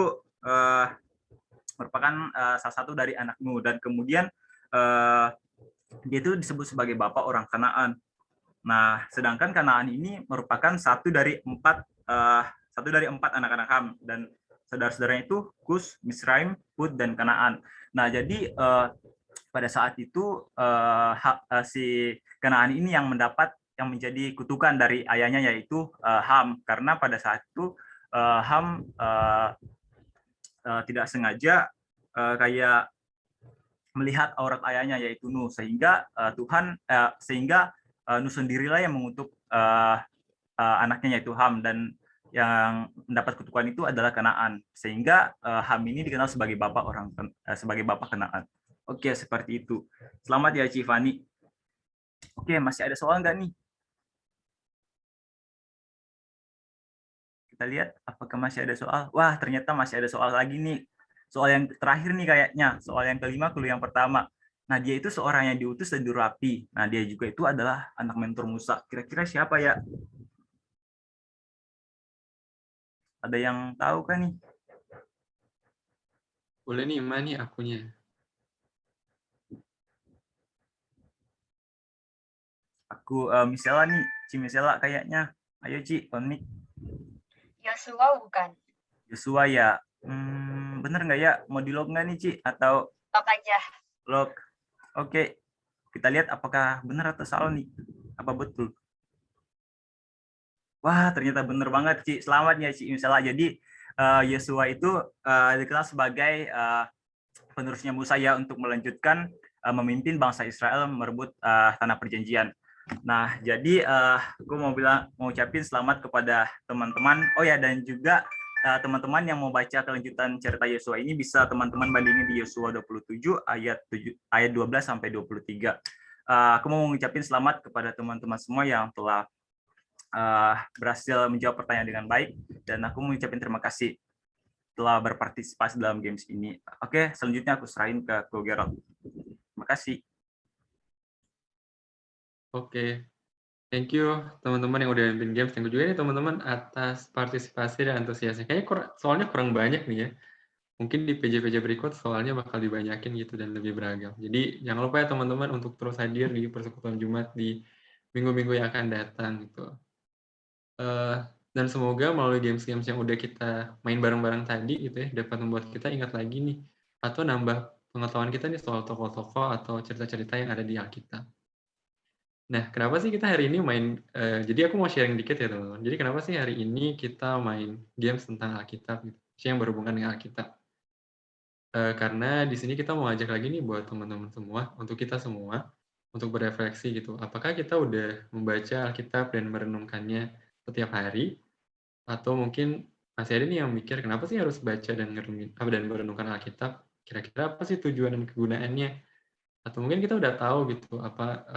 merupakan salah satu dari anak Nuh, dan kemudian dia itu disebut sebagai bapak orang Kanaan. Nah, sedangkan Kanaan ini merupakan satu dari empat anak-anak Ham, dan saudara-saudaranya itu Kus, Misraim, Put, dan Kanaan. Nah, jadi pada saat itu si Kanaan ini yang menjadi kutukan dari ayahnya, yaitu Ham, karena pada saat itu Ham tidak sengaja kayak melihat aurat ayahnya, yaitu Nuh, sehingga Nuh sendirilah yang mengutuk anaknya, yaitu Ham, dan yang mendapat kutukan itu adalah Kanaan, sehingga Ham ini dikenal sebagai bapak Kanaan. Oke, seperti itu. Selamat ya Ci Fani. Oke, masih ada soal nggak nih? Kita lihat apakah masih ada soal. Wah, ternyata masih ada soal lagi nih. Soal yang terakhir nih kayaknya, soal yang kelima, clue yang pertama. Nah, dia itu seorang yang diutus dan dirapi. Nah, dia juga itu adalah anak mentor Musa. Kira-kira siapa ya? Ada yang tahu kan nih? Boleh nih, mana nih akunya? Aku Misela nih, Ci Misela kayaknya. Ayo Ci, on mic. Yosua bukan? Yosua ya. Bener nggak ya? Mau di lock nggak nih Ci? Atau Lock aja. Lock. Oke. Kita lihat apakah benar atau salah nih. Apa betul? Wah, ternyata bener banget Ci. Selamat ya Ci Misela. Jadi Yosua itu dikenal sebagai penerusnya Musa ya, untuk melanjutkan memimpin bangsa Israel merebut tanah perjanjian. Nah, jadi aku mau ucapin selamat kepada teman-teman. Oh ya, dan juga teman-teman yang mau baca kelanjutan cerita Yosua ini bisa teman-teman bandingin di Yosua 27 ayat 12 sampai 23. Aku mau mengucapin selamat kepada teman-teman semua yang telah berhasil menjawab pertanyaan dengan baik, dan aku mengucapkan terima kasih telah berpartisipasi dalam games ini. Oke, selanjutnya aku serahin ke Gerald. Terima kasih. Oke. Thank you teman-teman yang udah nonton games. Thank you juga nih teman-teman atas partisipasi dan antusiasnya. Kayaknya soalnya kurang banyak nih ya. Mungkin di PJ-PJ berikut soalnya bakal dibanyakin gitu dan lebih beragam. Jadi jangan lupa ya teman-teman untuk terus hadir di Persekutuan Jumat di minggu-minggu yang akan datang gitu. Dan semoga melalui games-games yang udah kita main bareng-bareng tadi gitu ya, dapat membuat kita ingat lagi nih, atau nambah pengetahuan kita nih soal tokoh-tokoh atau cerita-cerita yang ada di Alkitab. Nah, kenapa sih kita hari ini main, jadi aku mau sharing dikit ya teman-teman. Jadi kenapa sih hari ini kita main games tentang Alkitab gitu, yang berhubungan dengan Alkitab. Karena di sini kita mau ngajak lagi nih buat teman-teman semua, untuk kita semua, untuk berefleksi gitu. Apakah kita udah membaca Alkitab dan merenungkannya setiap hari? Atau mungkin masih ada nih yang mikir, kenapa sih harus baca dan merenungkan Alkitab? Kira-kira apa sih tujuan dan kegunaannya? Atau mungkin kita udah tahu gitu, apa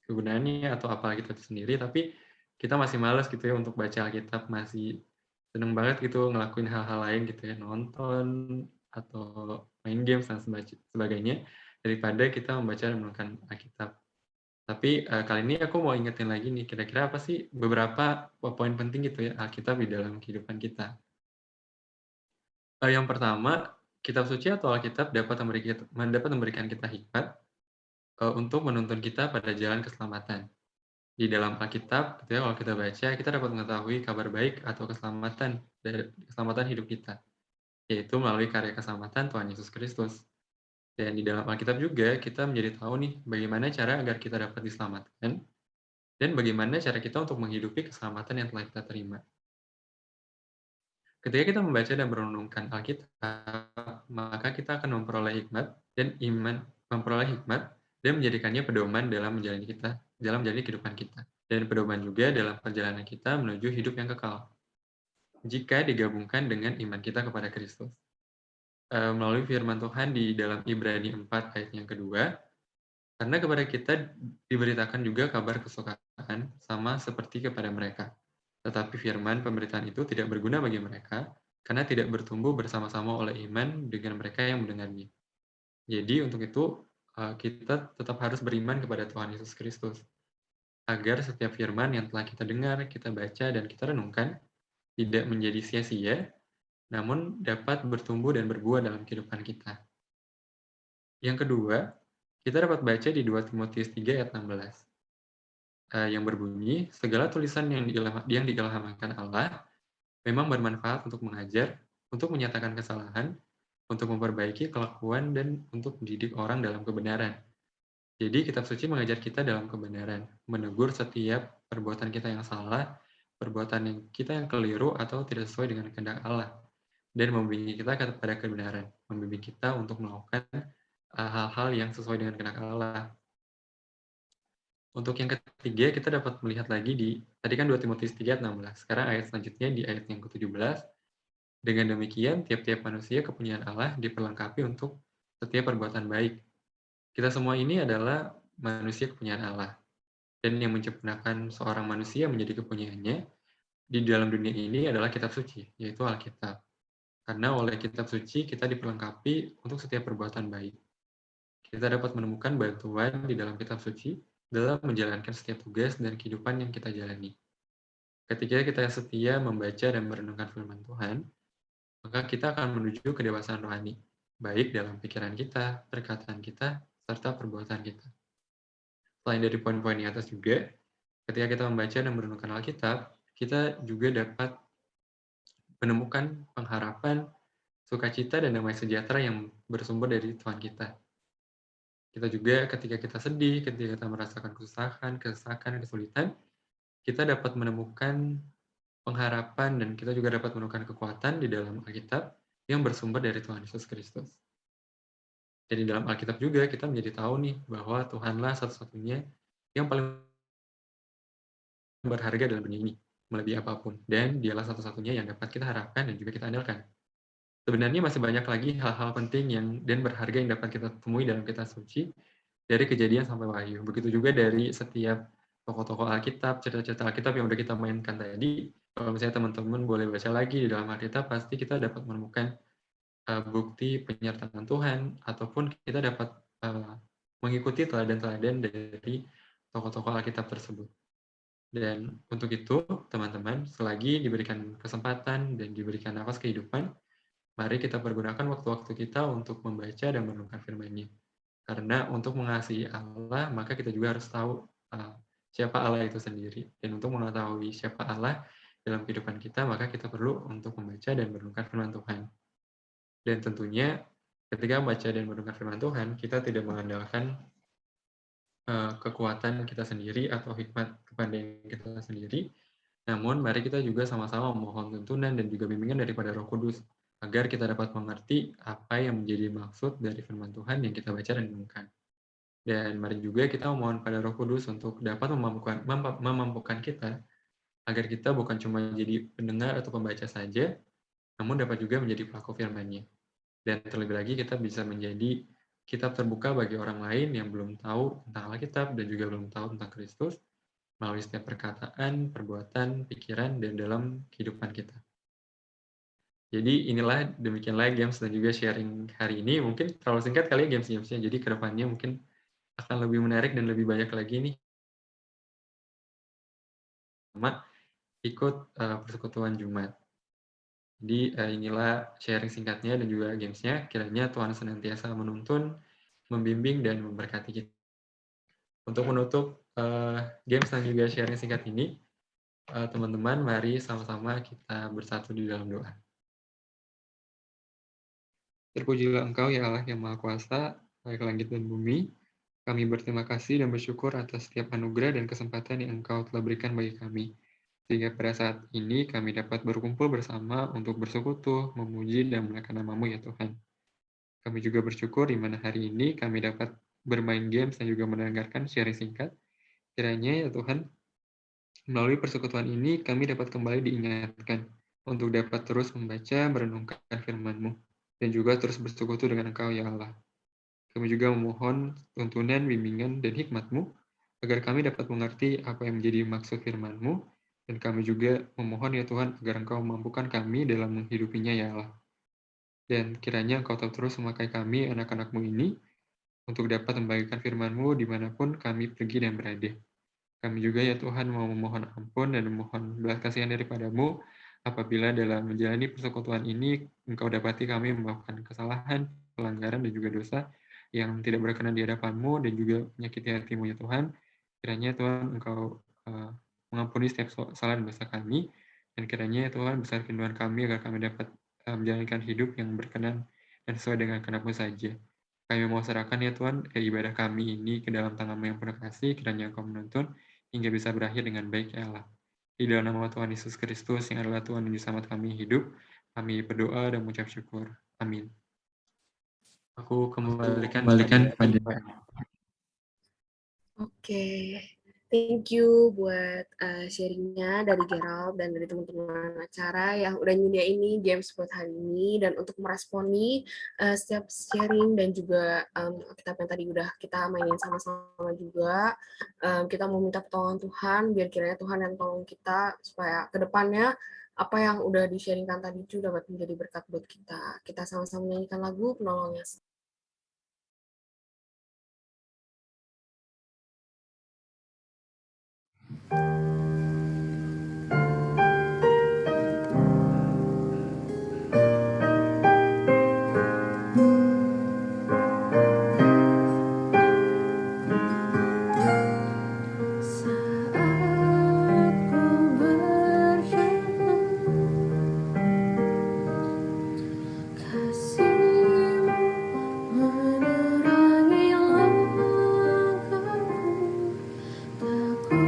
kegunaannya atau apa kita sendiri, tapi kita masih malas gitu ya untuk baca Alkitab, masih seneng banget gitu ngelakuin hal-hal lain gitu ya, nonton atau main games dan sebagainya, daripada kita membaca dan merenungkan Alkitab. Tapi kali ini aku mau ingetin lagi nih, kira-kira apa sih beberapa poin penting gitu ya Alkitab di dalam kehidupan kita. Yang pertama, kitab suci atau Alkitab dapat memberikan kita hikmat untuk menuntun kita pada jalan keselamatan. Di dalam Alkitab, gitu ya, kalau kita baca, kita dapat mengetahui kabar baik atau keselamatan dari keselamatan hidup kita, yaitu melalui karya keselamatan Tuhan Yesus Kristus. Dan di dalam Alkitab juga kita menjadi tahu nih bagaimana cara agar kita dapat diselamatkan dan bagaimana cara kita untuk menghidupi keselamatan yang telah kita terima. Ketika kita membaca dan merenungkan Alkitab, maka kita akan memperoleh hikmat dan menjadikannya pedoman dalam menjalani kehidupan kita, dan pedoman juga dalam perjalanan kita menuju hidup yang kekal. Jika digabungkan dengan iman kita kepada Kristus. Melalui firman Tuhan di dalam Ibrani 4 ayat yang kedua, karena kepada kita diberitakan juga kabar kesukaan sama seperti kepada mereka. Tetapi firman pemberitaan itu tidak berguna bagi mereka, karena tidak bertumbuh bersama-sama oleh iman dengan mereka yang mendengarnya. Jadi untuk itu, kita tetap harus beriman kepada Tuhan Yesus Kristus, agar setiap firman yang telah kita dengar, kita baca, dan kita renungkan, tidak menjadi sia-sia, namun dapat bertumbuh dan berbuah dalam kehidupan kita. Yang kedua, kita dapat baca di 2 Timotius 3 ayat 16. Yang berbunyi, segala tulisan yang diilhamkan Allah memang bermanfaat untuk mengajar, untuk menyatakan kesalahan, untuk memperbaiki kelakuan, dan untuk mendidik orang dalam kebenaran. Jadi kitab suci mengajar kita dalam kebenaran, menegur setiap perbuatan kita yang salah, perbuatan kita yang keliru atau tidak sesuai dengan kehendak Allah, dan membimbing kita kepada kebenaran, membimbing kita untuk melakukan hal-hal yang sesuai dengan kehendak Allah. Untuk yang ketiga, kita dapat melihat lagi tadi kan 2 Timotius 3 ayat 16. Sekarang ayat selanjutnya di ayat yang ke-17. Dengan demikian, tiap-tiap manusia kepunyaan Allah diperlengkapi untuk setiap perbuatan baik. Kita semua ini adalah manusia kepunyaan Allah. Dan yang menciptakan seorang manusia menjadi kepunyaannya di dalam dunia ini adalah kitab suci, yaitu Alkitab. Karena oleh kitab suci kita diperlengkapi untuk setiap perbuatan baik. Kita dapat menemukan bantuan di dalam kitab suci dalam menjalankan setiap tugas dan kehidupan yang kita jalani. Ketika kita setia membaca dan merenungkan firman Tuhan, maka kita akan menuju kedewasaan rohani, baik dalam pikiran kita, perkataan kita, serta perbuatan kita. Selain dari poin-poin di atas juga, ketika kita membaca dan merenungkan Alkitab, kita juga dapat menemukan pengharapan, sukacita, dan damai sejahtera yang bersumber dari Tuhan kita. Kita juga ketika kita sedih, ketika kita merasakan kesusahan, kesesakan, kesulitan, kita dapat menemukan pengharapan dan kita juga dapat menemukan kekuatan di dalam Alkitab yang bersumber dari Tuhan Yesus Kristus. Jadi dalam Alkitab juga kita menjadi tahu nih bahwa Tuhanlah satu-satunya yang paling berharga dalam dunia ini, melebihi apapun. Dan dialah satu-satunya yang dapat kita harapkan dan juga kita andalkan. Sebenarnya masih banyak lagi hal-hal penting dan berharga yang dapat kita temui dalam kitab suci, dari Kejadian sampai Wahyu. Begitu juga dari setiap tokoh-tokoh Alkitab, cerita-cerita Alkitab yang udah kita mainkan tadi. Kalau misalnya teman-teman boleh baca lagi di dalam Alkitab, pasti kita dapat menemukan bukti penyertaan Tuhan, ataupun kita dapat mengikuti teladan-teladan dari tokoh-tokoh Alkitab tersebut. Dan untuk itu, teman-teman, selagi diberikan kesempatan dan diberikan nafas kehidupan, mari kita pergunakan waktu-waktu kita untuk membaca dan merenungkan firman-Nya. Karena untuk mengasihi Allah, maka kita juga harus tahu siapa Allah itu sendiri. Dan untuk mengetahui siapa Allah dalam kehidupan kita, maka kita perlu untuk membaca dan merenungkan firman Tuhan. Dan tentunya ketika membaca dan merenungkan firman Tuhan, kita tidak mengandalkan kekuatan kita sendiri atau hikmat kepandaian kita sendiri. Namun, mari kita juga sama-sama memohon tuntunan dan juga bimbingan daripada Roh Kudus, agar kita dapat mengerti apa yang menjadi maksud dari firman Tuhan yang kita baca dan renungkan. Dan mari juga kita memohon pada Roh Kudus untuk dapat memampukan kita, agar kita bukan cuma jadi pendengar atau pembaca saja, namun dapat juga menjadi pelaku firman-Nya. Dan terlebih lagi kita bisa menjadi kitab terbuka bagi orang lain yang belum tahu tentang Alkitab dan juga belum tahu tentang Kristus melalui setiap perkataan, perbuatan, pikiran, dan dalam kehidupan kita. Jadi demikianlah games dan juga sharing hari ini. Mungkin terlalu singkat kali ya games-gamesnya, jadi kedepannya mungkin akan lebih menarik dan lebih banyak lagi nih. Sama ikut persekutuan Jumat. Jadi inilah sharing singkatnya dan juga gamesnya. Kiranya Tuhan senantiasa menuntun, membimbing, dan memberkati kita. Untuk menutup games dan juga sharing singkat ini, teman-teman, mari sama-sama kita bersatu di dalam doa. Terpujilah Engkau ya Allah yang Maha Kuasa, baik langit dan bumi. Kami berterima kasih dan bersyukur atas setiap anugerah dan kesempatan yang Engkau telah berikan bagi kami. Sehingga pada saat ini kami dapat berkumpul bersama untuk bersekutu, memuji, dan memuliakan nama-Mu ya Tuhan. Kami juga bersyukur di mana hari ini kami dapat bermain games dan juga mendengarkan sharing singkat. Kiranya ya Tuhan, melalui persekutuan ini kami dapat kembali diingatkan untuk dapat terus membaca, merenungkan firman-Mu, dan juga terus bersekutu dengan Engkau ya Allah. Kami juga memohon tuntunan, bimbingan, dan hikmat-Mu, agar kami dapat mengerti apa yang menjadi maksud firman-Mu, dan kami juga memohon ya Tuhan, agar Engkau memampukan kami dalam menghidupinya ya Allah. Dan kiranya Engkau terus memakai kami, anak-anak-Mu ini, untuk dapat membagikan firman-Mu dimanapun kami pergi dan berada. Kami juga ya Tuhan mau memohon ampun dan memohon belas kasihan daripada-Mu, apabila dalam menjalani persekutuan ini, Engkau dapati kami melakukan kesalahan, pelanggaran, dan juga dosa yang tidak berkenan di hadapan-Mu dan juga menyakiti hati-Mu ya Tuhan. Kiranya Tuhan Engkau mengampuni setiap salah dan dosa kami, dan kiranya Tuhan besar kerinduan kami agar kami dapat menjalankan hidup yang berkenan dan sesuai dengan kehendak-Mu saja. Kami mau serahkan ya Tuhan ibadah kami ini ke dalam tangan-Mu yang penuh kasih, kiranya Engkau menuntun hingga bisa berakhir dengan baik ya Allah. Di dalam nama Tuhan Yesus Kristus yang adalah Tuhan dan Juru kami hidup, kami berdoa dan mengucap syukur. Amin. Aku kembalikan kepada Oke, thank you buat sharingnya dari Gerald dan dari teman-teman acara yang udah nyediain ini games buat hari ini, dan untuk meresponi setiap sharing dan juga kitab yang tadi udah kita mainin sama-sama juga. Kita mau minta pertolongan Tuhan, biar kiranya Tuhan yang tolong kita supaya kedepannya apa yang udah di-sharingkan tadi itu dapat menjadi berkat buat kita. Kita sama-sama menyanyikan lagu Penolong Yesus. Menerangi langkahku, tak ku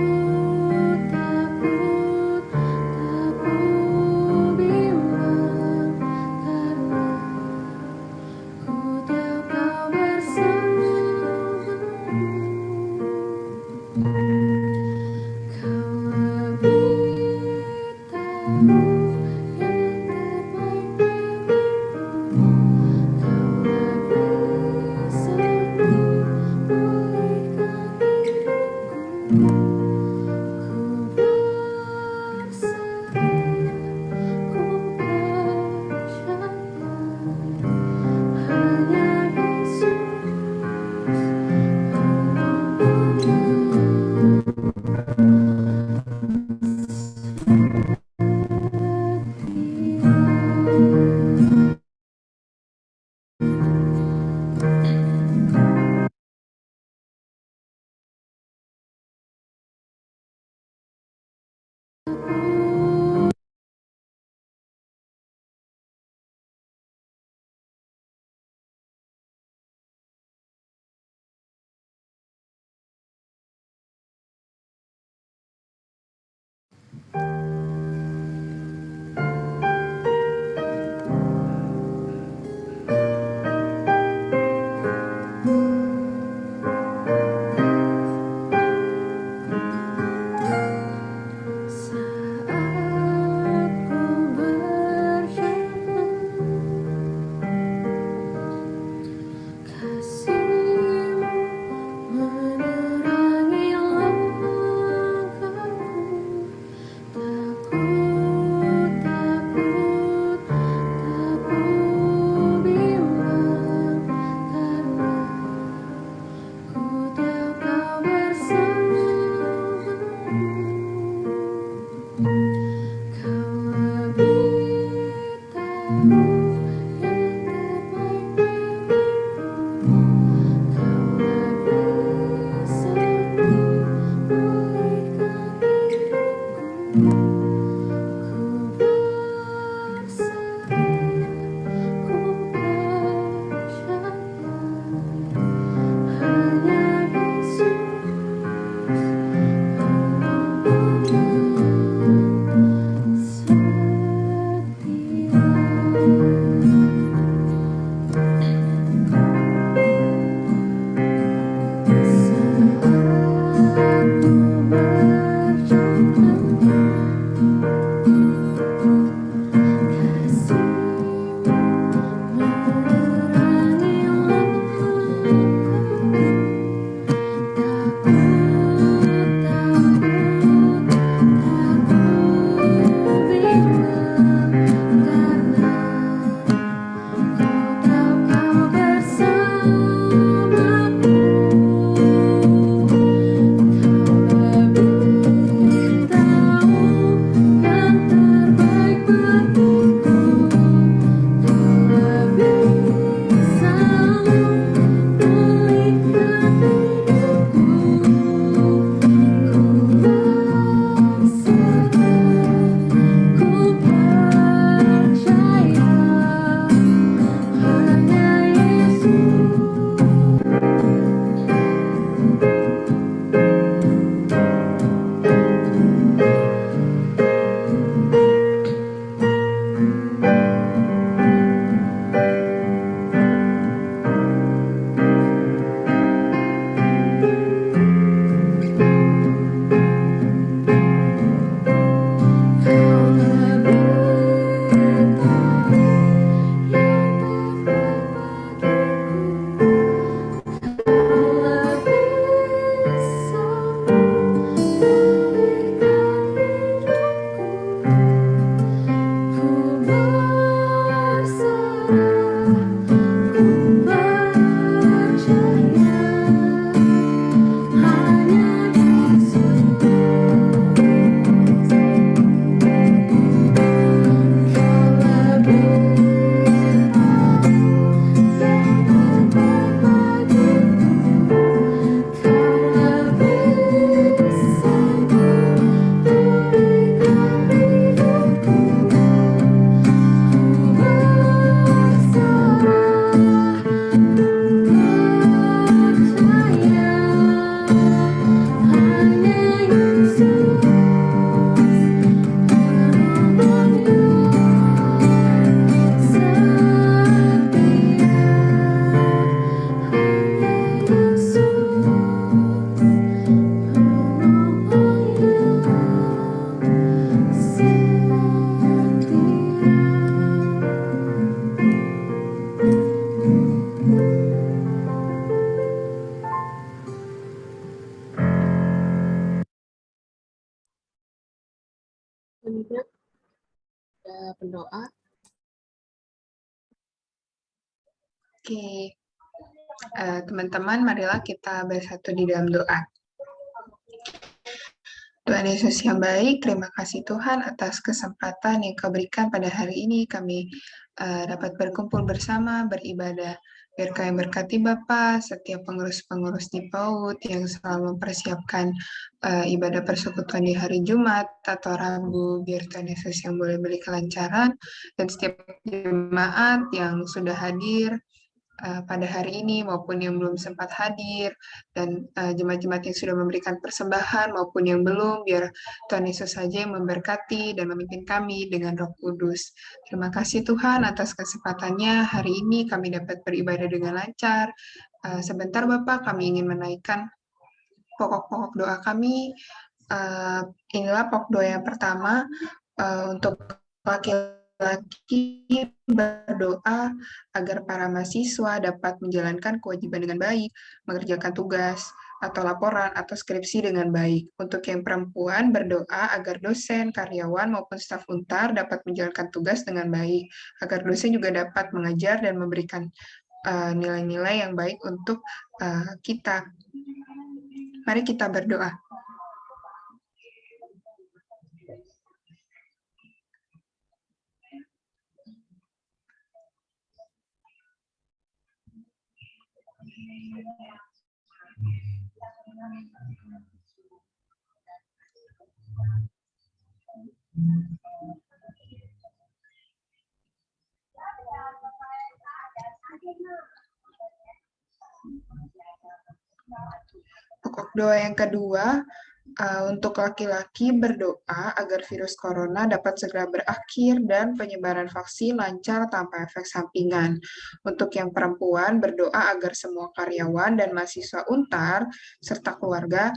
berdoa. Oke, teman-teman, marilah kita bersatu di dalam doa. Tuhan Yesus yang baik, terima kasih Tuhan atas kesempatan yang Kau berikan pada hari ini. Kami dapat berkumpul bersama, beribadah. Biar Kau yang berkati Bapa, setiap pengurus-pengurus di PAUD yang selalu mempersiapkan ibadah persekutuan di hari Jumat atau Rabu. Biar Tuhan Yesus yang boleh beri kelancaran. Dan setiap jemaat yang sudah hadir pada hari ini maupun yang belum sempat hadir, dan jemaat-jemaat yang sudah memberikan persembahan maupun yang belum, biar Tuhan Yesus saja yang memberkati dan memimpin kami dengan Roh Kudus. Terima kasih Tuhan atas kesempatannya hari ini kami dapat beribadah dengan lancar. Sebentar Bapak, kami ingin menaikkan pokok-pokok doa kami. Inilah pokok doa yang pertama untuk laki-laki berdoa agar para mahasiswa dapat menjalankan kewajiban dengan baik, mengerjakan tugas atau laporan atau skripsi dengan baik. Untuk yang perempuan berdoa agar dosen, karyawan maupun staf Untar dapat menjalankan tugas dengan baik, agar dosen juga dapat mengajar dan memberikan nilai-nilai yang baik untuk kita. Mari kita berdoa. Pokok doa yang kedua, untuk laki-laki berdoa agar virus corona dapat segera berakhir dan penyebaran vaksin lancar tanpa efek sampingan. Untuk yang perempuan berdoa agar semua karyawan dan mahasiswa Untar serta keluarga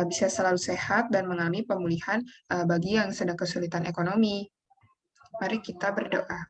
bisa selalu sehat dan mengalami pemulihan bagi yang sedang kesulitan ekonomi. Mari kita berdoa.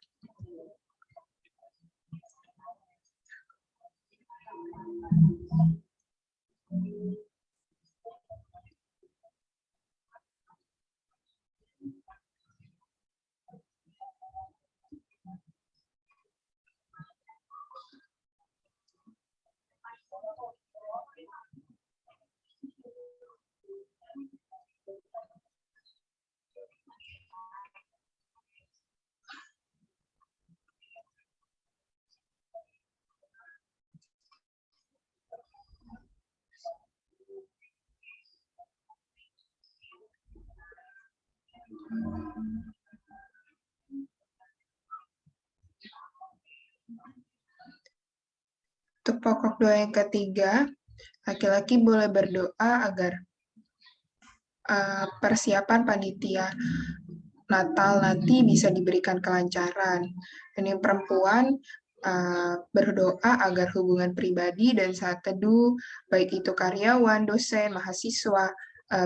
Untuk pokok doa yang ketiga, laki-laki boleh berdoa agar persiapan panitia Natal nanti bisa diberikan kelancaran. Dan yang perempuan berdoa agar hubungan pribadi dan saat teduh, baik itu karyawan, dosen, mahasiswa,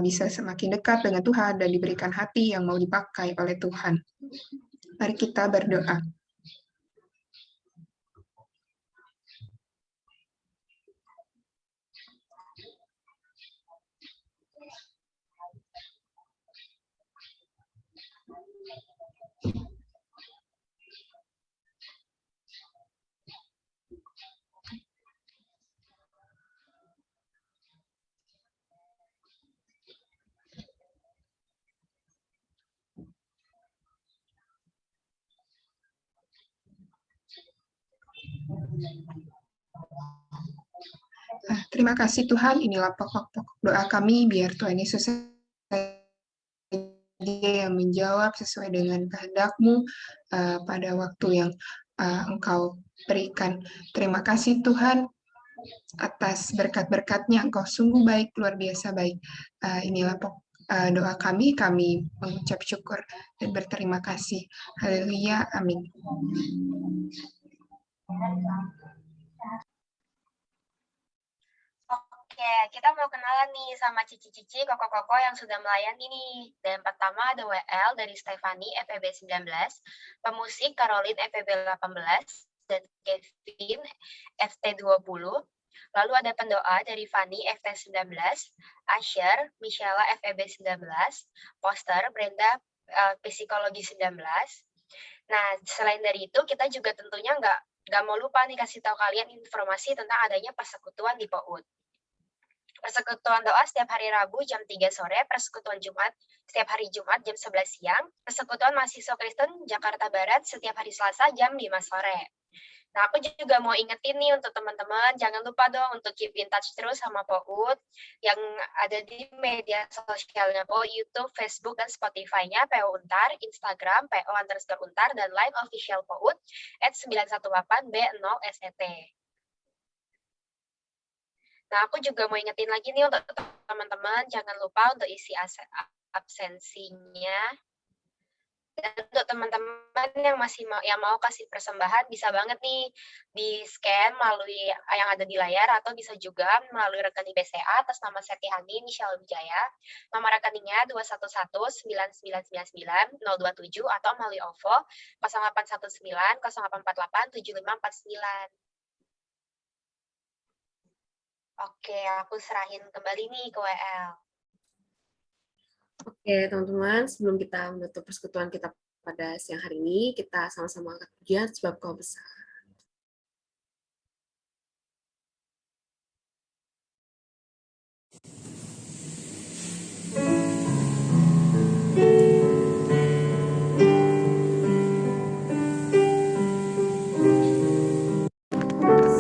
bisa semakin dekat dengan Tuhan dan diberikan hati yang mau dipakai oleh Tuhan. Mari kita berdoa. Terima kasih Tuhan, inilah pokok-pokok doa kami, biar Tuhan Yesus yang menjawab sesuai dengan kehendak-Mu pada waktu yang Engkau berikan. Terima kasih Tuhan atas berkat-berkat-Nya, Engkau sungguh baik, luar biasa baik. Inilah doa kami mengucap syukur dan berterima kasih. Haleluya, amin. Oke, kita mau kenalan nih sama cici-cici koko-koko yang sudah melayani nih. Dan pertama ada WL dari Stefani FEB 19, pemusik Caroline FEB 18, dan Kevin FT 20. Lalu ada pendoa dari Fanny FT 19, Asher, Michela FEB 19, Poster Brenda Psikologi 19, Nah, selain dari itu, kita juga tentunya nggak mau lupa nih kasih tahu kalian informasi tentang adanya persekutuan di PAUD. Persekutuan doa setiap hari Rabu jam 3 sore, persekutuan Jumat setiap hari Jumat jam 11 siang, persekutuan mahasiswa Kristen Jakarta Barat setiap hari Selasa jam 5 sore. Nah, aku juga mau ingetin nih untuk teman-teman, jangan lupa dong untuk keep in touch terus sama PAUD yang ada di media sosialnya PAUD, YouTube, Facebook, dan Spotify-nya PO Untar, Instagram PO_Untar, dan Line Official PAUD @918B0SET. Nah, aku juga mau ingetin lagi nih untuk teman-teman, jangan lupa untuk isi absensinya. Dan untuk teman-teman yang mau kasih persembahan, bisa banget nih di-scan melalui yang ada di layar, atau bisa juga melalui rekening BCA atas nama Setihani Michelle Wijaya. Nomor rekeningnya 2119999 027, atau melalui OVO 0819 0848 7549. Oke, aku serahin kembali nih ke WL. Oke, teman-teman, sebelum kita menutup persekutuan kita pada siang hari ini, kita sama-sama angkat pujian sebab Kau besar.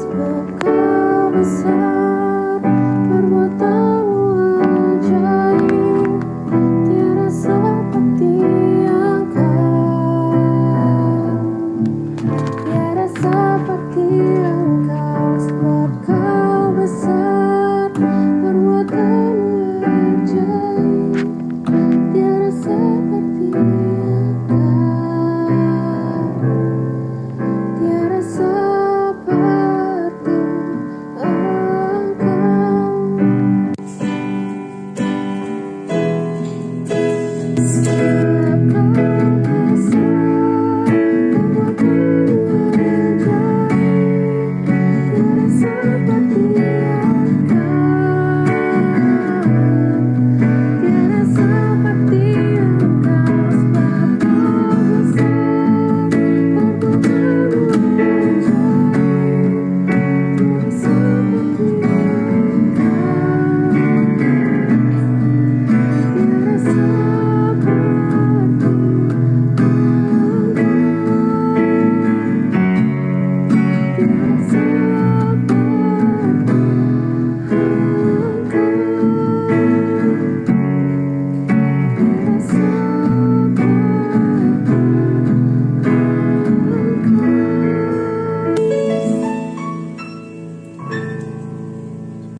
Sebab Kau besar, perbuatanmu ajaib, tiada seperti Engkau, tiada seperti Engkau. Sebab Kau besar, perbuatanmu ajaib, tiada seperti Engkau, tiada seperti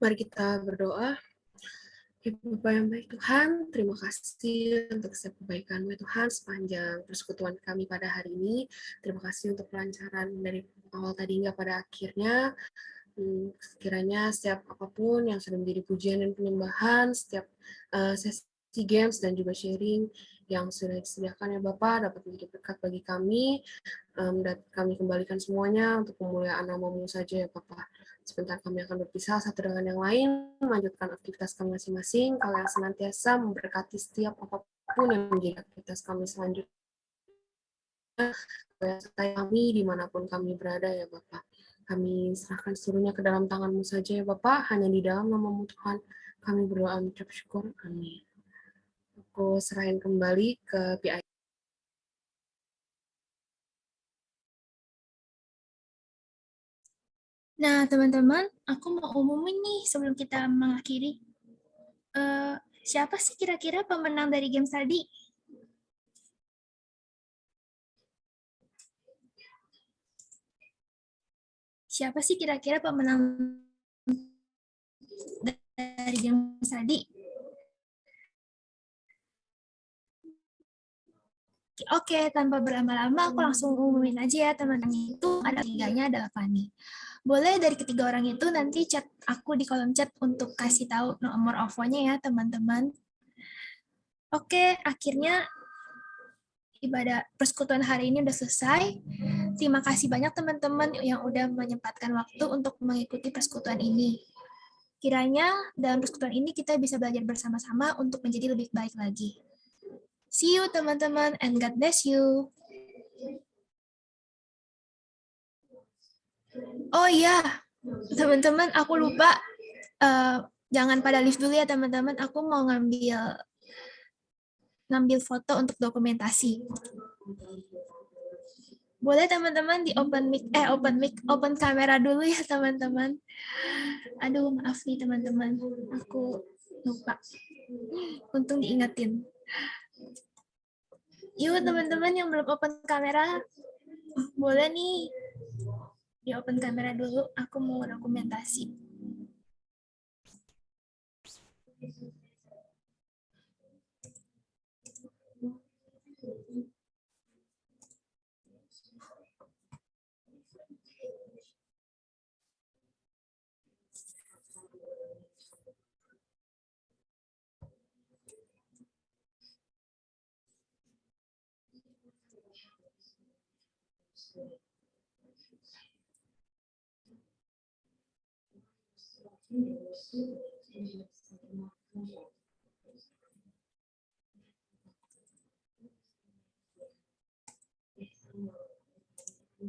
Mari kita berdoa. Ibu Bapa yang baik Tuhan, terima kasih untuk setiap kebaikan-Mu Tuhan sepanjang persekutuan kami pada hari ini. Terima kasih untuk kelancaran dari awal tadi hingga pada akhirnya. Sekiranya setiap apapun yang sudah menjadi pujian dan penyembahan, setiap sesi games dan juga sharing yang sudah disediakan ya Bapak dapat menjadi berkat bagi kami, dan kami kembalikan semuanya untuk kemuliaan nama-Mu saja ya Bapak. Sebentar kami akan berpisah satu dengan yang lain, melanjutkan aktivitas kami masing-masing, Kau yang senantiasa memberkati setiap apapun yang menjadi aktivitas kami selanjutnya, Kau yang sertai kami dimanapun kami berada ya Bapak. Kami serahkan seluruhnya ke dalam tangan-Mu saja ya Bapak, hanya di dalam nama-Mu Tuhan, kami berdoa mengucap syukur, amin. Aku serahin kembali ke PI. Nah, teman-teman, aku mau umumin nih sebelum kita mengakhiri. Siapa sih kira-kira pemenang dari games tadi? Siapa sih kira-kira pemenang dari games tadi? Oke, tanpa berlama-lama aku langsung umumin aja ya teman-teman. Itu ada tiganya adalah Fani. Boleh dari ketiga orang itu nanti chat aku di kolom chat untuk kasih tahu nomor OVO-nya ya teman-teman. Oke, akhirnya ibadah persekutuan hari ini udah selesai. Terima kasih banyak teman-teman yang udah menyempatkan waktu untuk mengikuti persekutuan ini. Kiranya dalam persekutuan ini kita bisa belajar bersama-sama untuk menjadi lebih baik lagi. See you teman-teman and God bless you. Oh iya, teman-teman, aku lupa. Jangan pada lift dulu ya teman-teman. Aku mau ngambil foto untuk dokumentasi. Boleh teman-teman di open kamera dulu ya teman-teman. Aduh, maaf nih teman-teman. Aku lupa. Untung diingetin. Yuk teman-teman yang belum open kamera, boleh nih di open kamera dulu. Aku mau dokumentasi.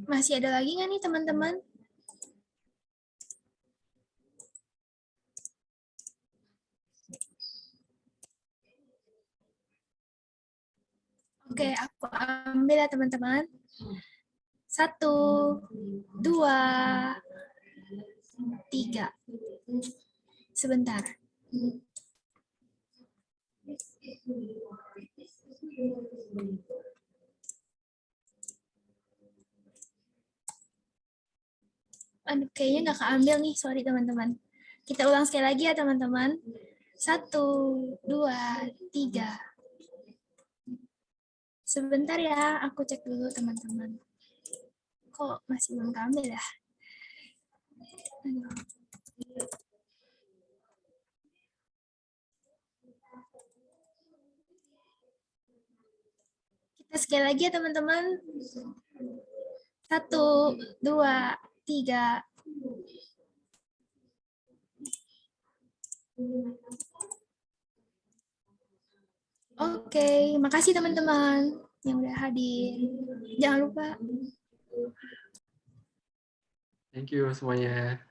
Masih ada lagi nggak nih teman-teman? Oke, aku ambil ya teman-teman. 1, 2, 3. Sebentar. Aduh, kayaknya nggak keambil nih, sorry teman-teman. Kita ulang sekali lagi ya teman-teman. 1, 2, 3. Sebentar ya, aku cek dulu teman-teman. Kok masih belum keambil ya? Aduh. Kita sekali lagi ya teman-teman. 1, 2, 3. Oke, makasih teman-teman yang udah hadir. Jangan lupa. Thank you semuanya.